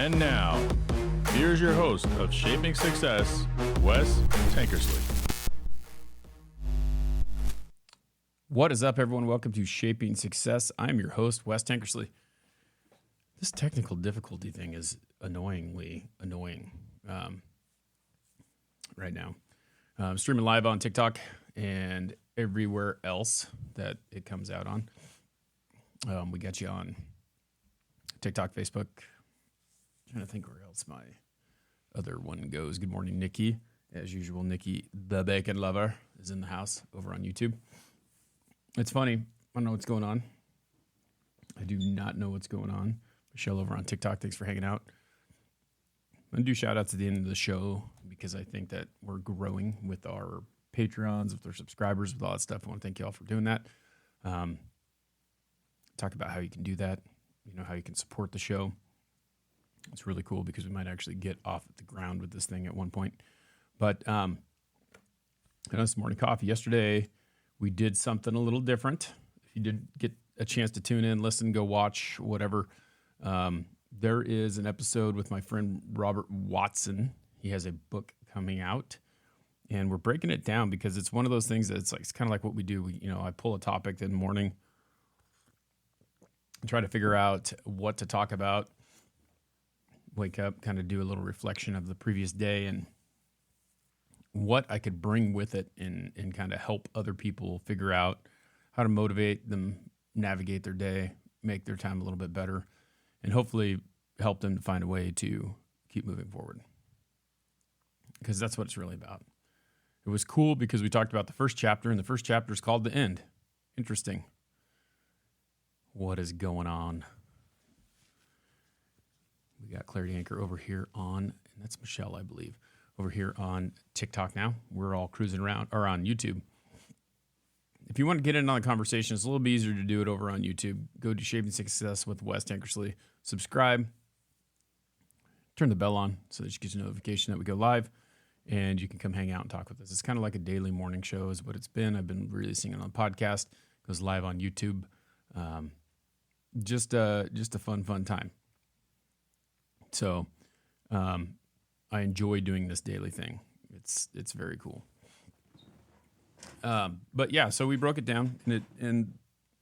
And now, here's your host of Shaping Success, Wes Tankersley. What is up, everyone? Welcome to Shaping Success. I'm your host, Wes Tankersley. This technical difficulty thing is annoyingly annoying right now. I'm streaming live on TikTok and everywhere else that it comes out on. We got you on TikTok, Facebook. I'm trying to think where else my other one goes. Good morning, Nikki. As usual, Nikki, the bacon lover, is in the house over on YouTube. It's funny. I don't know what's going on. I do not know what's going on. Michelle over on TikTok, thanks for hanging out. I'm going to do shout-outs at the end of the show because I think that we're growing with our Patreons, with our subscribers, with all that stuff. I want to thank you all for doing that. Talk about how you can do that, how you can support the show. It's really cool because we might actually get off the ground with this thing at one point. But I know it's morning coffee. Yesterday, we did something a little different. If you did get a chance to tune in, listen, go watch, whatever, there is an episode with my friend Robert Watson. He has a book coming out, and we're breaking it down because it's one of those things that it's kind of like what we do. I pull a topic in the morning and try to figure out what to talk about, wake up, kind of do a little reflection of the previous day and what I could bring with it and kind of help other people figure out how to motivate them, navigate their day, make their time a little bit better, and hopefully help them to find a way to keep moving forward. Because that's what it's really about. It was cool because we talked about the first chapter, and the first chapter is called The End. Interesting. What is going on? We got Clarity Anchor over here on, and that's Michelle, I believe, over here on TikTok now. We're all cruising around, or on YouTube. If you want to get in on the conversation, it's a little bit easier to do it over on YouTube. Go to Shaping Success with Wes Tankersley. Subscribe. Turn the bell on so that you get a notification that we go live. And you can come hang out and talk with us. It's kind of like a daily morning show is what it's been. I've been releasing it on podcast. It goes live on YouTube. Just a fun time. So I enjoy doing this daily thing. It's very cool. But yeah, so we broke it down, and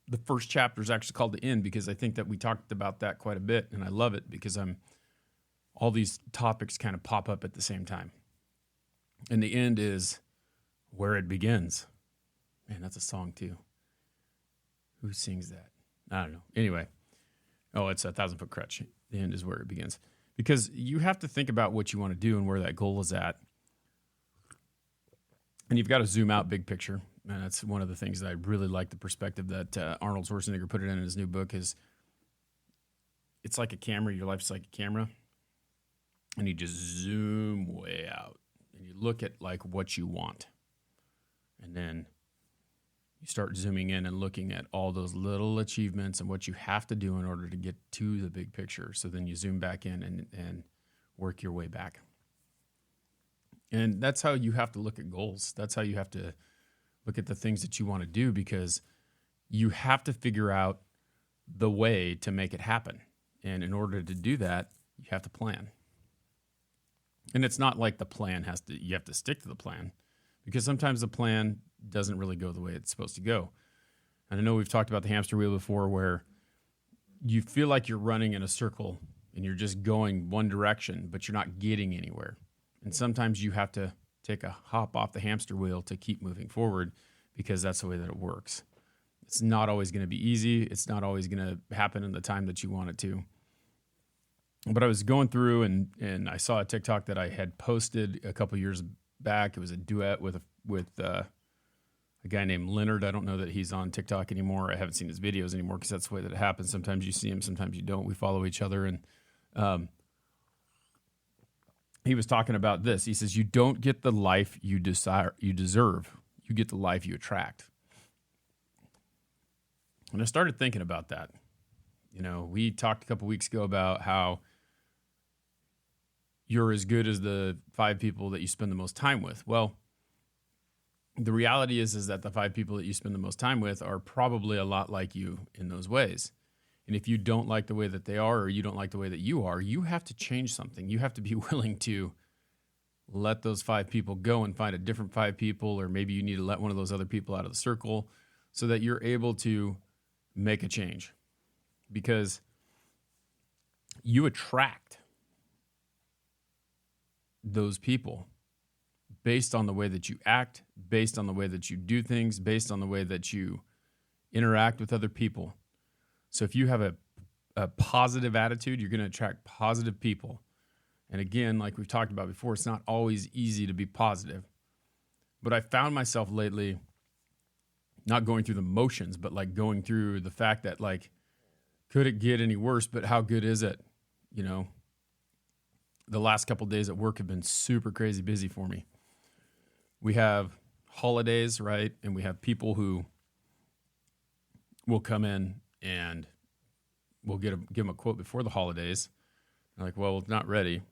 the first chapter is actually called The End because I think that we talked about that quite a bit, and I love it because all these topics kind of pop up at the same time. And the end is where it begins. Man, that's a song too. Who sings that? I don't know. Anyway. Oh, it's 1,000 Foot Krutch. The end is where it begins. Because you have to think about what you want to do and where that goal is at. And you've got to zoom out big picture. And that's one of the things that I really like, the perspective that Arnold Schwarzenegger put it in his new book is it's like a camera. Your life's like a camera. And you just zoom way out. And you look at like what you want. And then you start zooming in and looking at all those little achievements and what you have to do in order to get to the big picture. So then you zoom back in and work your way back. And that's how you have to look at goals. That's how you have to look at the things that you want to do because you have to figure out the way to make it happen. And in order to do that, you have to plan. And it's not like the plan you have to stick to the plan because sometimes the plan doesn't really go the way it's supposed to go. And I know we've talked about the hamster wheel before where you feel like you're running in a circle and you're just going one direction, but you're not getting anywhere. And sometimes you have to take a hop off the hamster wheel to keep moving forward because that's the way that it works. It's not always going to be easy. It's not always going to happen in the time that you want it to. But I was going through and I saw a TikTok that I had posted a couple years back. It was a duet with a guy named Leonard. I don't know that he's on TikTok anymore. I haven't seen his videos anymore because that's the way that it happens. Sometimes you see him, sometimes you don't. We follow each other. And he was talking about this. He says, you don't get the life you deserve. You get the life you attract. And I started thinking about that. We talked a couple weeks ago about how you're as good as the 5 people that you spend the most time with. Well, the reality is that the 5 people that you spend the most time with are probably a lot like you in those ways. And if you don't like the way that they are, or you don't like the way that you are, you have to change something. You have to be willing to let those 5 people go and find a different 5 people, or maybe you need to let one of those other people out of the circle so that you're able to make a change. Because you attract those people based on the way that you act, based on the way that you do things, based on the way that you interact with other people. So if you have a positive attitude, you're going to attract positive people. And again, like we've talked about before, it's not always easy to be positive. But I found myself lately not going through the motions, but like going through the fact that, like, could it get any worse? But how good is it? You know, the last couple of days at work have been super crazy busy for me. We have holidays, right? And we have people who will come in and we'll give them a quote before the holidays. They're like, well, it's not ready.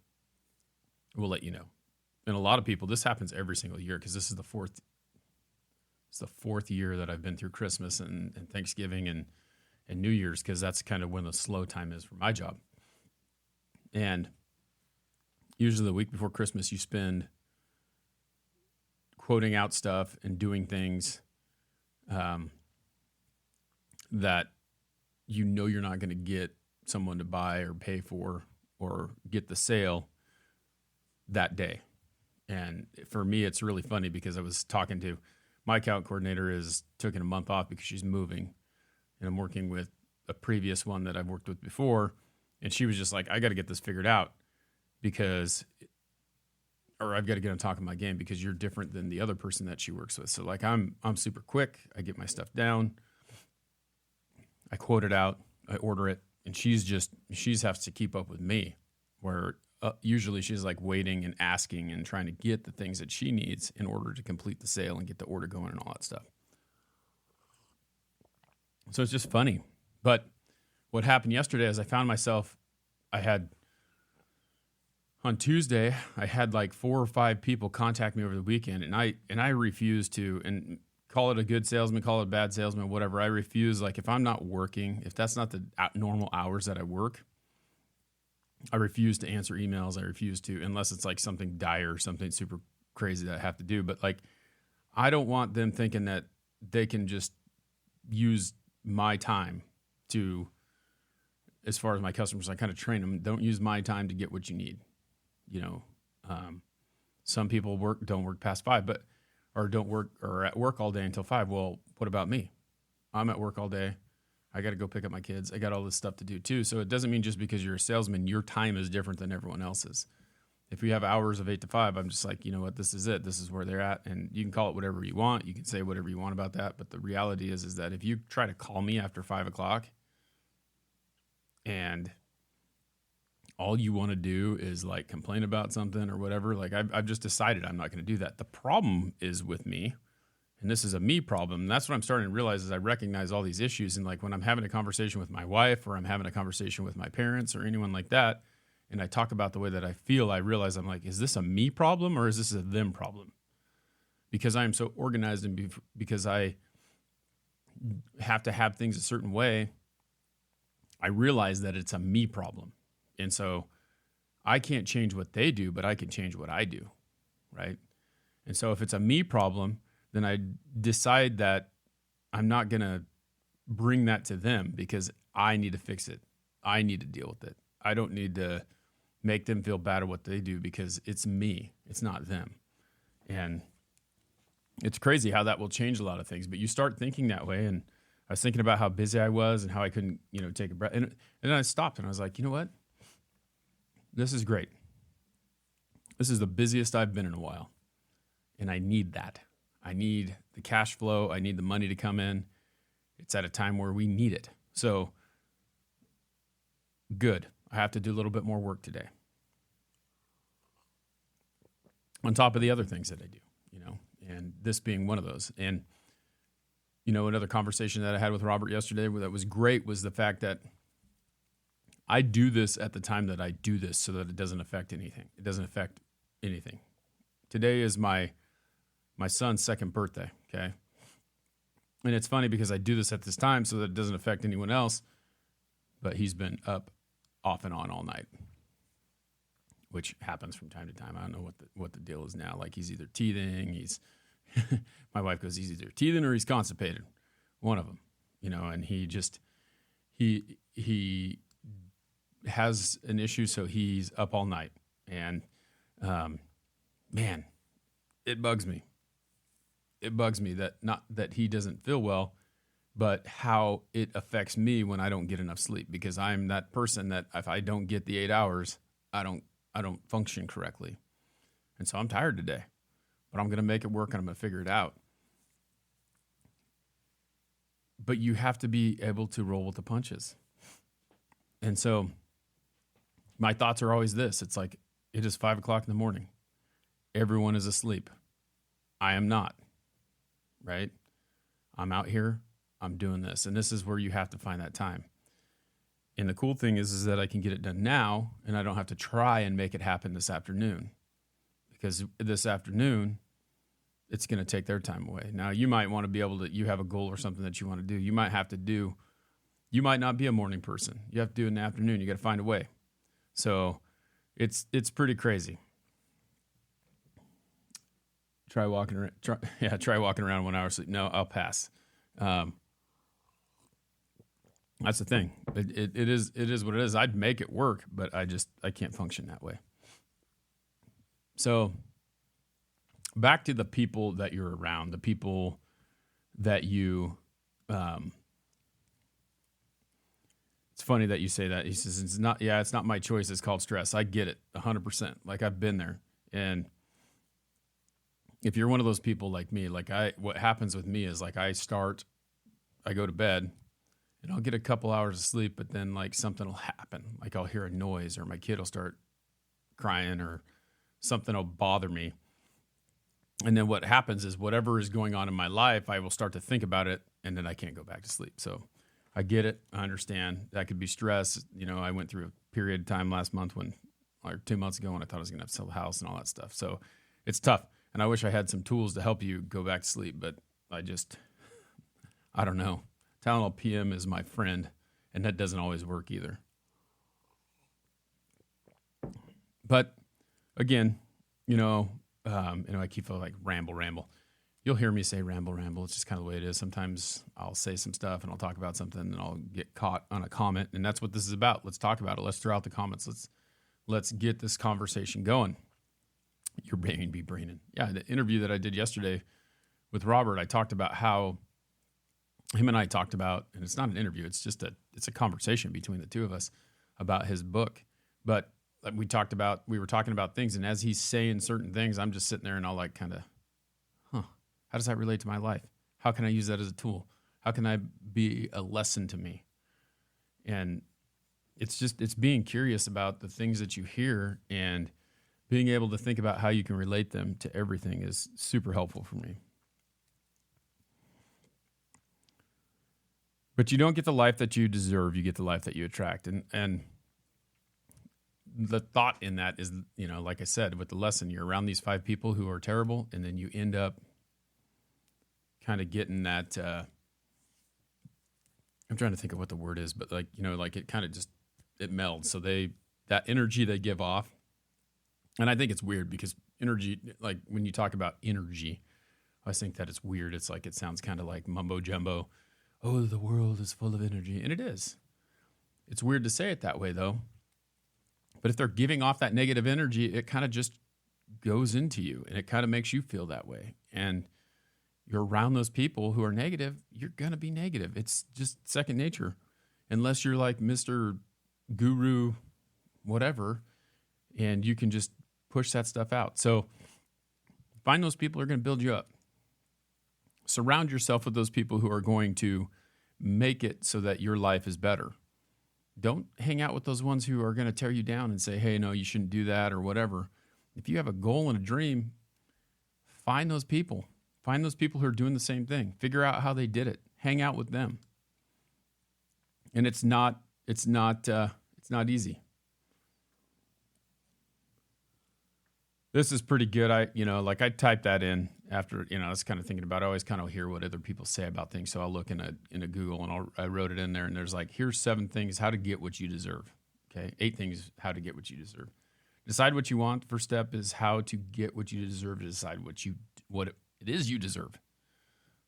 We'll let you know. And a lot of people, this happens every single year because this is the fourth year that I've been through Christmas and Thanksgiving and New Year's, because that's kind of when the slow time is for my job. And usually the week before Christmas, you spend quoting out stuff and doing things that you know you're not going to get someone to buy or pay for or get the sale that day. And for me, it's really funny because I was talking to my account coordinator is taking a month off because she's moving, and I'm working with a previous one that I've worked with before. And she was just like, I got to get this figured out I've got to get on top of my game because you're different than the other person that she works with. So like, I'm super quick. I get my stuff down. I quote it out, I order it, and she has to keep up with me, where usually she's like waiting and asking and trying to get the things that she needs in order to complete the sale and get the order going and all that stuff. So it's just funny. But what happened yesterday is I found myself, on Tuesday, I had like 4 or 5 people contact me over the weekend, and I refuse to, and call it a good salesman, call it a bad salesman, whatever. I refuse. Like, if I'm not working, if that's not the normal hours that I work, I refuse to answer emails. I refuse to, unless it's like something dire, something super crazy that I have to do. But like, I don't want them thinking that they can just use my time to, as far as my customers, I kind of train them, don't use my time to get what you need. You know, some people don't work past 5, or don't work or at work all day until 5. Well, what about me? I'm at work all day. I got to go pick up my kids. I got all this stuff to do too. So it doesn't mean just because you're a salesman, your time is different than everyone else's. If we have hours of 8 to 5, I'm just like, you know what, this is it. This is where they're at. And you can call it whatever you want. You can say whatever you want about that. But the reality is that if you try to call me after 5 o'clock and all you want to do is like complain about something or whatever, like I've just decided I'm not going to do that. The problem is with me, and this is a me problem. And that's what I'm starting to realize as I recognize all these issues. And like when I'm having a conversation with my wife or I'm having a conversation with my parents or anyone like that, and I talk about the way that I feel, I realize I'm like, is this a me problem or is this a them problem? Because I am so organized and because I have to have things a certain way, I realize that it's a me problem. And so I can't change what they do, but I can change what I do, right? And so if it's a me problem, then I decide that I'm not going to bring that to them because I need to fix it. I need to deal with it. I don't need to make them feel bad at what they do because it's me. It's not them. And it's crazy how that will change a lot of things. But you start thinking that way. And I was thinking about how busy I was and how I couldn't, take a breath. And then I stopped and I was like, you know what? This is great. This is the busiest I've been in a while. And I need that. I need the cash flow. I need the money to come in. It's at a time where we need it. So good. I have to do a little bit more work today. On top of the other things that I do, and this being one of those. And, another conversation that I had with Robert yesterday that was great was the fact that I do this at the time that I do this so that it doesn't affect anything. It doesn't affect anything. Today is my son's 2nd birthday, okay? And it's funny because I do this at this time so that it doesn't affect anyone else. but he's been up off and on all night, which happens from time to time. I don't know what the deal is now. Like he's either teething, my wife goes, he's either teething or he's constipated, one of them, and he has an issue, so he's up all night. And man, it bugs me. It bugs me that not that he doesn't feel well, but how it affects me when I don't get enough sleep, because I'm that person that if I don't get the 8 hours, I don't function correctly. And so I'm tired today, but I'm going to make it work and I'm going to figure it out. But you have to be able to roll with the punches. And so my thoughts are always this. It's like, it is 5 o'clock in the morning. Everyone is asleep. I am not, right? I'm out here. I'm doing this. And this is where you have to find that time. And the cool thing is that I can get it done now, and I don't have to try and make it happen this afternoon, because this afternoon, it's going to take their time away. Now, you might want to be able to, you have a goal or something that you want to do. You might not be a morning person. You have to do it in the afternoon. You got to find a way. So it's pretty crazy. Try walking around 1 hour sleep. No, I'll pass. That's the thing. It is what it is. I'd make it work, but I can't function that way. So back to the people that you're around, the people that you, it's funny that you say that. He says, it's not my choice. It's called stress. I get it 100%. Like I've been there. And if you're one of those people like me, what happens with me is like I go to bed and I'll get a couple hours of sleep, but then like something will happen. Like I'll hear a noise or my kid will start crying or something will bother me. And then what happens is whatever is going on in my life, I will start to think about it and then I can't go back to sleep. So I get it. I understand. That could be stress. I went through a period of time last month or 2 months ago when I thought I was going to have to sell the house and all that stuff. So it's tough. And I wish I had some tools to help you go back to sleep, but I don't know. Tylenol PM is my friend, and that doesn't always work either. But again, I keep feeling like ramble. You'll hear me say ramble. It's just kind of the way it is. Sometimes I'll say some stuff and I'll talk about something and I'll get caught on a comment, and that's what this is about. Let's talk about it. Let's throw out the comments. Let's get this conversation going. Your brain be braining. Yeah, the interview that I did yesterday with Robert, I talked about how him and I talked about, and it's not an interview, it's a conversation between the two of us about his book. But we were talking about things, and as he's saying certain things, I'm just sitting there and I'll like kind of, how does that relate to my life? How can I use that as a tool? How can I be a lesson to me? And it's being curious about the things that you hear and being able to think about how you can relate them to everything is super helpful for me. But you don't get the life that you deserve. You get the life that you attract. And the thought in that is, like I said, with the lesson, you're around these 5 people who are terrible, and then you end up kind of getting that, I'm trying to think of what the word is, but like it kind of just, it melds. So that energy they give off, and I think it's weird because energy, like when you talk about energy, I think that it's weird. It's like, it sounds kind of like mumbo jumbo. Oh, the world is full of energy. And it is. It's weird to say it that way though. But if they're giving off that negative energy, it kind of just goes into you and it kind of makes you feel that way. And you're around those people who are negative, you're going to be negative. It's just second nature. Unless you're like Mr. Guru, whatever, and you can just push that stuff out. So find those people who are going to build you up. Surround yourself with those people who are going to make it so that your life is better. Don't hang out with those ones who are going to tear you down and say, hey, no, you shouldn't do that or whatever. If you have a goal and a dream, find those people. Find those people who are doing the same thing. Figure out how they did it. Hang out with them. And it's not easy. This is pretty good. I typed that in after, I was kind of thinking about, I always kind of hear what other people say about things. So I'll look in a Google and I wrote it in there, and there's like, here's 7 things how to get what you deserve. Okay. 8 things how to get what you deserve. Decide what you want. First step is how to get what you deserve to decide what it is you deserve.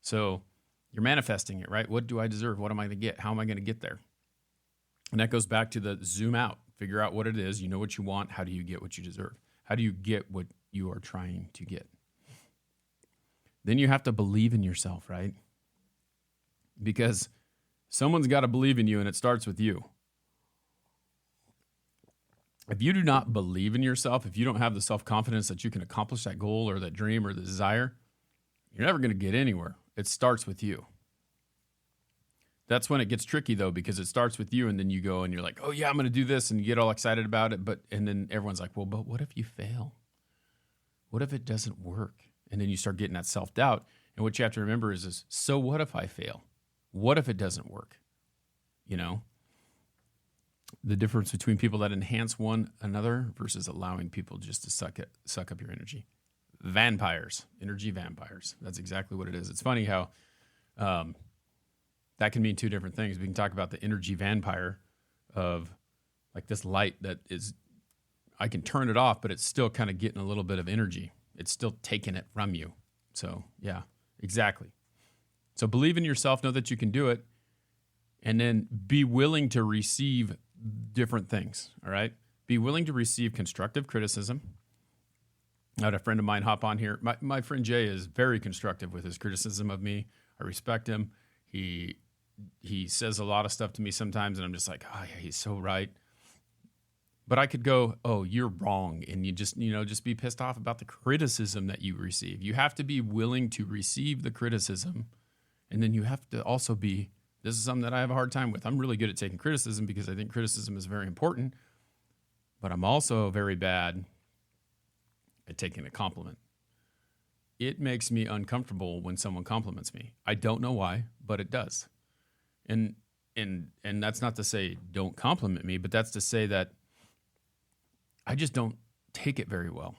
So you're manifesting it, right? What do I deserve? What am I going to get? How am I going to get there? And that goes back to the zoom out, figure out what it is. You know what you want. How do you get what you deserve? How do you get what you are trying to get? Then you have to believe in yourself, right? Because someone's got to believe in you, and it starts with you. If you do not believe in yourself, if you don't have the self-confidence that you can accomplish that goal or that dream or the desire, you're never going to get anywhere. It starts with you. That's when it gets tricky, though, because it starts with you, and then you go and you're like, oh, yeah, I'm going to do this, and you get all excited about it. And then everyone's like, well, but what if you fail? What if it doesn't work? And then you start getting that self-doubt. And what you have to remember is so what if I fail? What if it doesn't work? The difference between people that enhance one another versus allowing people just to suck up your energy. Vampires, energy vampires. That's exactly what it is. It's funny how that can mean 2 different things. We can talk about the energy vampire of like this light that is, I can turn it off, but it's still kind of getting a little bit of energy. It's still taking it from you. So yeah, exactly. So believe in yourself, know that you can do it, and then be willing to receive different things, all right? Be willing to receive constructive criticism. I had a friend of mine hop on here. My friend Jay is very constructive with his criticism of me. I respect him. He says a lot of stuff to me sometimes, and I'm just like, oh, yeah, he's so right. But I could go, oh, you're wrong, and you just be pissed off about the criticism that you receive. You have to be willing to receive the criticism, and then you have to also be, this is something that I have a hard time with. I'm really good at taking criticism because I think criticism is very important, but I'm also very bad at taking a compliment. It makes me uncomfortable when someone compliments me. I don't know why, but it does. And that's not to say don't compliment me, but that's to say that I just don't take it very well.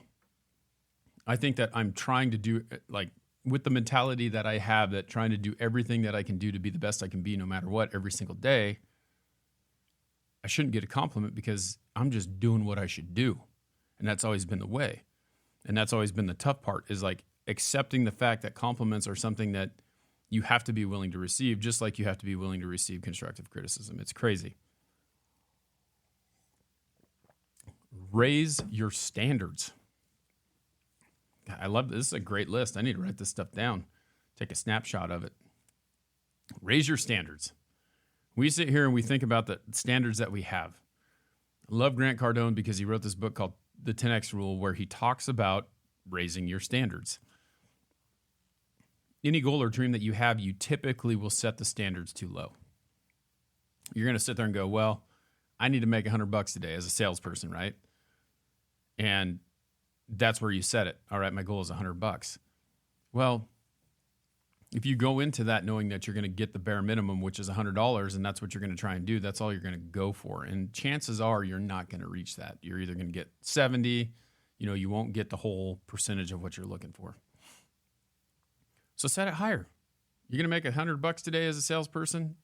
I think that I'm trying to do, like, with the mentality that I have, that trying to do everything that I can do to be the best I can be no matter what every single day, I shouldn't get a compliment because I'm just doing what I should do. And that's always been the way. And that's always been the tough part, is like accepting the fact that compliments are something that you have to be willing to receive, just like you have to be willing to receive constructive criticism. It's crazy. Raise your standards. I love this. This is a great list. I need to write this stuff down. Take a snapshot of it. Raise your standards. We sit here and we think about the standards that we have. I love Grant Cardone because he wrote this book called The 10X Rule, where he talks about raising your standards. Any goal or dream that you have, you typically will set the standards too low. You're going to sit there and go, well, I need to make $100 today as a salesperson, right? And that's where you set it. All right, my goal is $100. Well, if you go into that knowing that you're going to get the bare minimum, which is $100, and that's what you're going to try and do, that's all you're going to go for. And chances are you're not going to reach that. You're either going to get 70, you won't get the whole percentage of what you're looking for. So set it higher. You're going to make $100 today as a salesperson.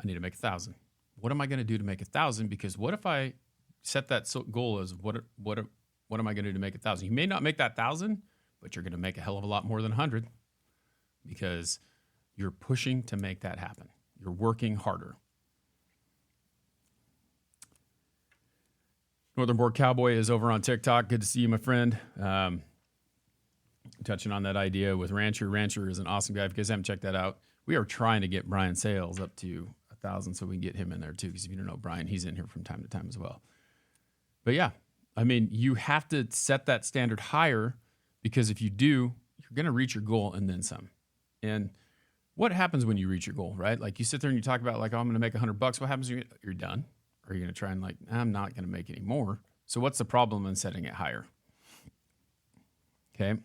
I need to make 1,000. What am I going to do to make 1,000? Because what if I set that goal as what am I going to do to make 1,000? You may not make that 1,000, but you're going to make a hell of a lot more than 100 because you're pushing to make that happen. You're working harder. Northern Border Cowboy is over on TikTok. Good to see you, my friend. Touching on that idea with Rancher. Rancher is an awesome guy. If you guys haven't checked that out, we are trying to get Brian Sales up to 1,000 so we can get him in there too. Because if you don't know Brian, he's in here from time to time as well. But yeah, I mean, you have to set that standard higher because if you do, you're going to reach your goal and then some. And what happens when you reach your goal, right? Like you sit there and you talk about like, oh, I'm going to make $100. What happens when you're done? Are you going to try and like, I'm not going to make any more? So what's the problem in setting it higher? Okay.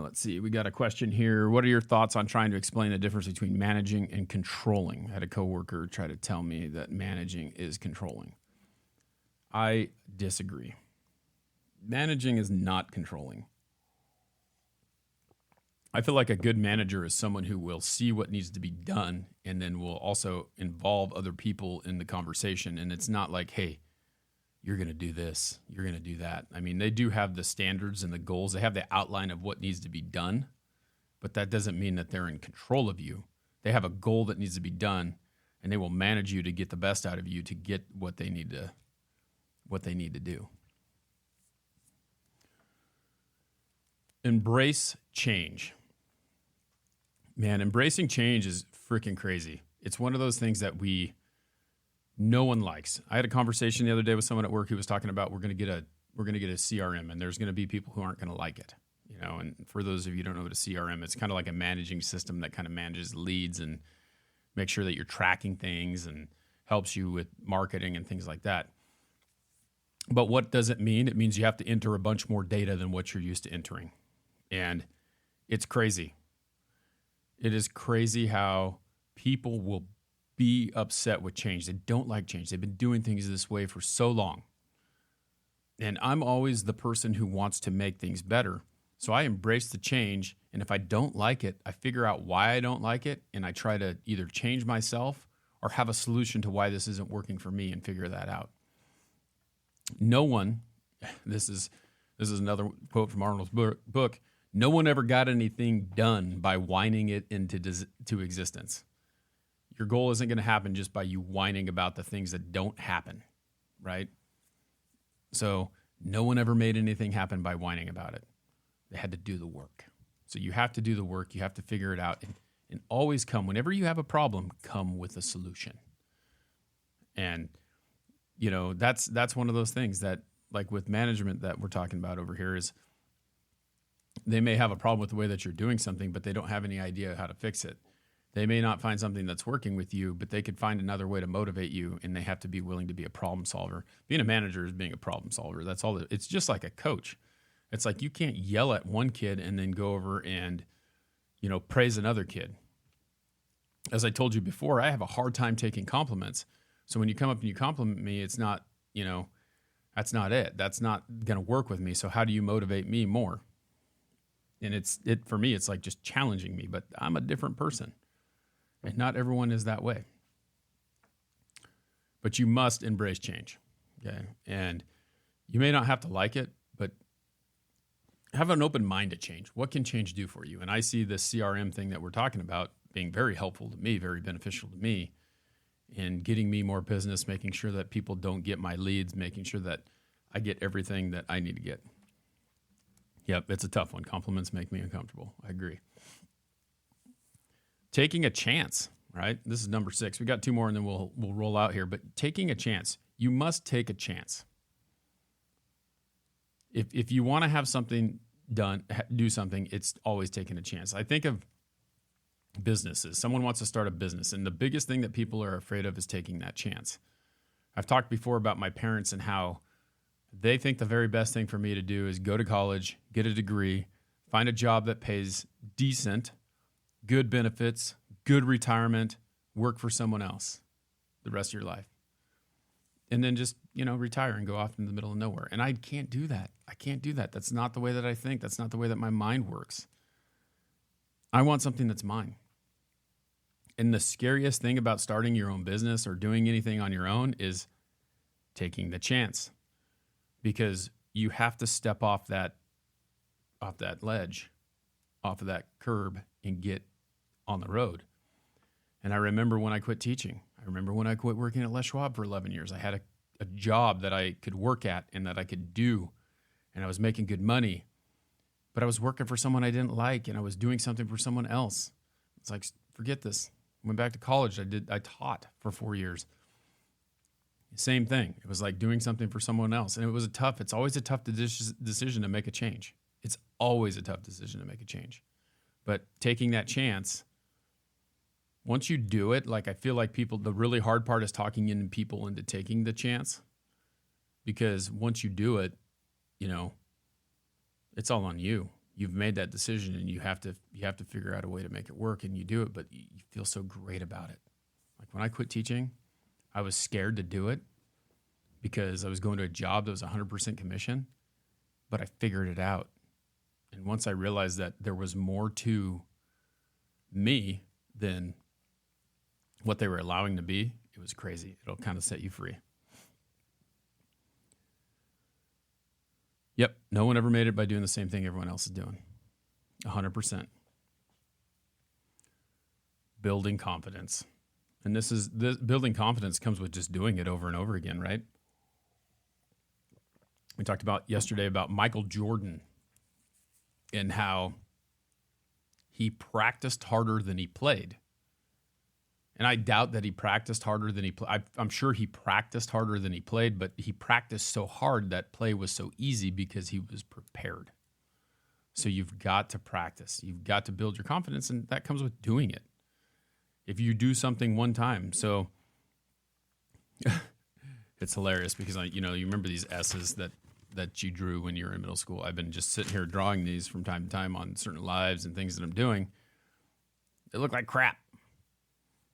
Let's see. We got a question here. What are your thoughts on trying to explain the difference between managing and controlling? I had a coworker try to tell me that managing is controlling. I disagree. managing is not controlling. I feel like a good manager is someone who will see what needs to be done and then will also involve other people in the conversation. And it's not like, hey, you're going to do this, you're going to do that. I mean, they do have the standards and the goals. They have the outline of what needs to be done, but that doesn't mean that they're in control of you. They have a goal that needs to be done, and they will manage you to get the best out of you to get what they need to do. Embrace change. Man, embracing change is freaking crazy. It's one of those things that no one likes. I had a conversation the other day with someone at work who was talking about we're going to get a CRM, and there's going to be people who aren't going to like it. You know, and for those of you who don't know what a CRM, it's kind of like a managing system that kind of manages leads and makes sure that you're tracking things and helps you with marketing and things like that. But what does it mean? It means you have to enter a bunch more data than what you're used to entering. And it's crazy. It is crazy how people will be upset with change. They don't like change. They've been doing things this way for so long. And I'm always the person who wants to make things better. So I embrace the change. And if I don't like it, I figure out why I don't like it. And I try to either change myself or have a solution to why this isn't working for me and figure that out. No one, this is another quote from Arnold's book, no one ever got anything done by whining it into existence. Your goal isn't going to happen just by you whining about the things that don't happen, right? So no one ever made anything happen by whining about it. They had to do the work. So you have to do the work. You have to figure it out. And always whenever you have a problem, come with a solution. And, you know, that's one of those things that, like with management that we're talking about over here, is they may have a problem with the way that you're doing something, but they don't have any idea how to fix it. They may not find something that's working with you, but they could find another way to motivate you, and they have to be willing to be a problem solver. Being a manager is being a problem solver. That's all. It's just like a coach. It's like you can't yell at one kid and then go over and, you know, praise another kid. As I told you before, I have a hard time taking compliments. So when you come up and you compliment me, it's not, you know, that's not it. That's not going to work with me. So how do you motivate me more? And for me, it's like just challenging me, but I'm a different person. And not everyone is that way. But you must embrace change. Okay. And you may not have to like it, but have an open mind to change. What can change do for you? And I see this CRM thing that we're talking about being very helpful to me, very beneficial to me in getting me more business, making sure that people don't get my leads, making sure that I get everything that I need to get. Yep, it's a tough one. Compliments make me uncomfortable. I agree. Taking a chance, right? This is number 6. We got 2 more and then we'll roll out here. But taking a chance. You must take a chance. If you want to have something done, do something, it's always taking a chance. I think of businesses. Someone wants to start a business, and the biggest thing that people are afraid of is taking that chance. I've talked before about my parents and how they think the very best thing for me to do is go to college, get a degree, find a job that pays decent, good benefits, good retirement, work for someone else the rest of your life. And then just, you know, retire and go off in the middle of nowhere. And I can't do that. I can't do that. That's not the way that I think. That's not the way that my mind works. I want something that's mine. And the scariest thing about starting your own business or doing anything on your own is taking the chance. Because you have to step off that ledge, off of that curb, and get on the road. And I remember when I quit teaching. I remember when I quit working at Les Schwab for 11 years. I had a job that I could work at and that I could do, and I was making good money. But I was working for someone I didn't like, and I was doing something for someone else. It's like, forget this. Went back to college. I taught for 4 years. Same thing. It was like doing something for someone else. And it's always a tough decision to make a change. It's always a tough decision to make a change. But taking that chance, once you do it, like I feel like the really hard part is talking in people into taking the chance. Because once you do it, you know, it's all on you. You've made that decision and you have to figure out a way to make it work, and you do it, but you feel so great about it. Like when I quit teaching, I was scared to do it because I was going to a job that was 100% commission. but I figured it out. And once I realized that there was more to me than what they were allowing to be, it was crazy. It'll kind of set you free. Yep, no one ever made it by doing the same thing everyone else is doing. 100%. Building confidence. And this building confidence comes with just doing it over and over again, right? We talked about yesterday about Michael Jordan and how he practiced harder than he played. And I doubt that he practiced harder than he played. I'm sure he practiced harder than he played, but he practiced so hard that play was so easy because he was prepared. So you've got to practice. You've got to build your confidence, and that comes with doing it. If you do something one time, so it's hilarious because you remember these S's that you drew when you were in middle school. I've been just sitting here drawing these from time to time on certain lives and things that I'm doing. They look like crap.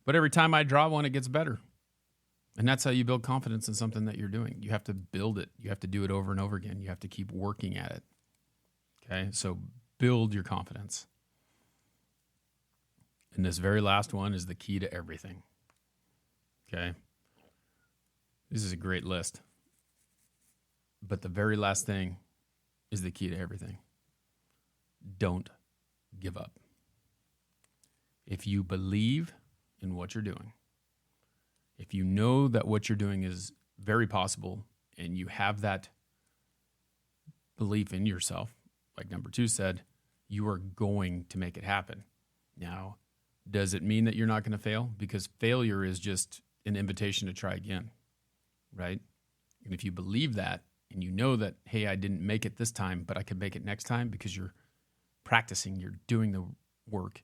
But every time I draw one, it gets better. And that's how you build confidence in something that you're doing. You have to build it. You have to do it over and over again. You have to keep working at it. Okay? So build your confidence. And this very last one is the key to everything. Okay? This is a great list. But the very last thing is the key to everything. Don't give up. If you believe in what you're doing, if you know that what you're doing is very possible and you have that belief in yourself, like number 2 said, you are going to make it happen. Now, does it mean that you're not going to fail? Because failure is just an invitation to try again, right? And if you believe that and you know that, hey, I didn't make it this time, but I could make it next time because you're practicing, you're doing the work,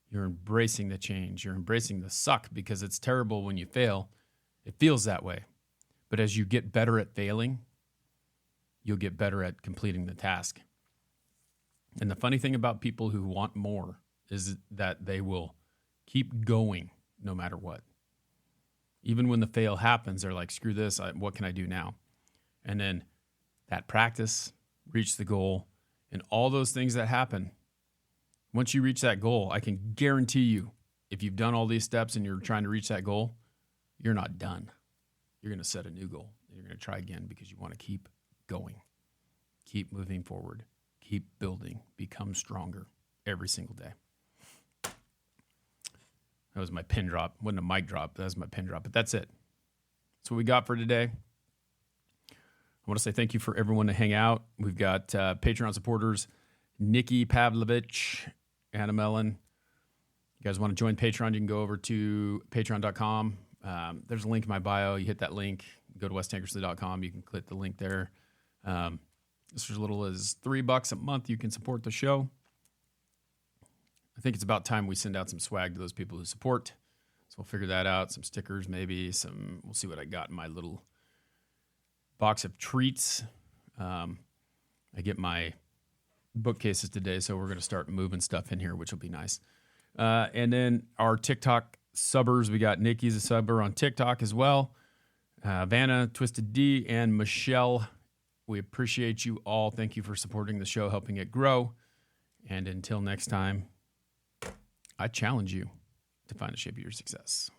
you're embracing the change, you're embracing the suck because it's terrible when you fail. It feels that way. But as you get better at failing, you'll get better at completing the task. And the funny thing about people who want more is that they will keep going no matter what. Even when the fail happens, they're like, screw this, what can I do now? And then that practice, reach the goal, and all those things that happen, once you reach that goal, I can guarantee you, if you've done all these steps and you're trying to reach that goal, you're not done. You're going to set a new goal. You're going to try again because you want to keep going, keep moving forward, keep building, become stronger every single day. That was my pin drop. Wasn't a mic drop. That was my pin drop. But that's it. That's what we got for today. I want to say thank you for everyone to hang out. We've got Patreon supporters, Nikki Pavlovich, Anna Mellon. You guys want to join Patreon, you can go over to patreon.com. There's a link in my bio. You hit that link, go to westankersley.com. You can click the link there. This is as little as $3 a month. You can support the show. I think it's about time we send out some swag to those people who support. So we'll figure that out. Some stickers, maybe we'll see what I got in my little box of treats. I get my bookcases today, so we're going to start moving stuff in here, which will be nice. And then our TikTok subbers, we got Nikki's a subber on TikTok as well. Vanna, Twisted D, and Michelle. We appreciate you all. Thank you for supporting the show, helping it grow. And until next time, I challenge you to find the shape of your success.